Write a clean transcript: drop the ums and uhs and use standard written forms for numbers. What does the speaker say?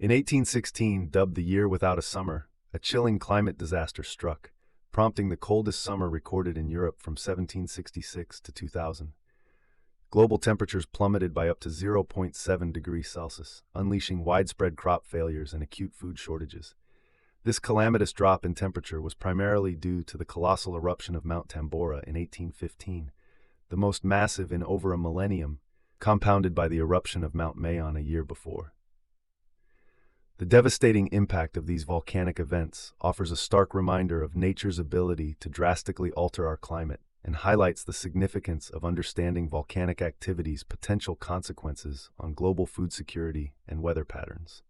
In 1816, dubbed the Year Without a Summer, a chilling climate disaster struck, prompting the coldest summer recorded in Europe from 1766 to 2000. Global temperatures plummeted by up to 0.7 degrees Celsius, unleashing widespread crop failures and acute food shortages. This calamitous drop in temperature was primarily due to the colossal eruption of Mount Tambora in 1815, the most massive in over a millennium, compounded by the eruption of Mount Mayon a year before. The devastating impact of these volcanic events offers a stark reminder of nature's ability to drastically alter our climate and highlights the significance of understanding volcanic activity's potential consequences on global food security and weather patterns.